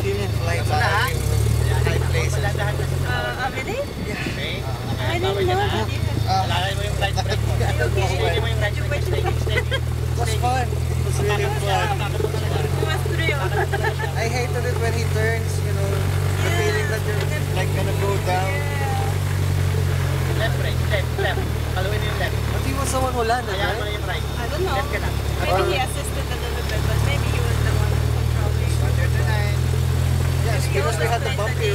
feeling flight sa high places. Really? Yeah. I didn't know. Alalay mo yung flight break mo. Okay. Steady mo yung flight break. Steady. It was fun. It was really fun. It was thrill. I hated it when he turns, you know, the feeling that you're like gonna go down. Left break. Left. Paluin yung left. But he was the one who landed, Hayaan mo right? na yung right. I don't know. Left ka na. Maybe he assisted a little bit, but maybe he was the one controlling. Yes, because we had the bumpy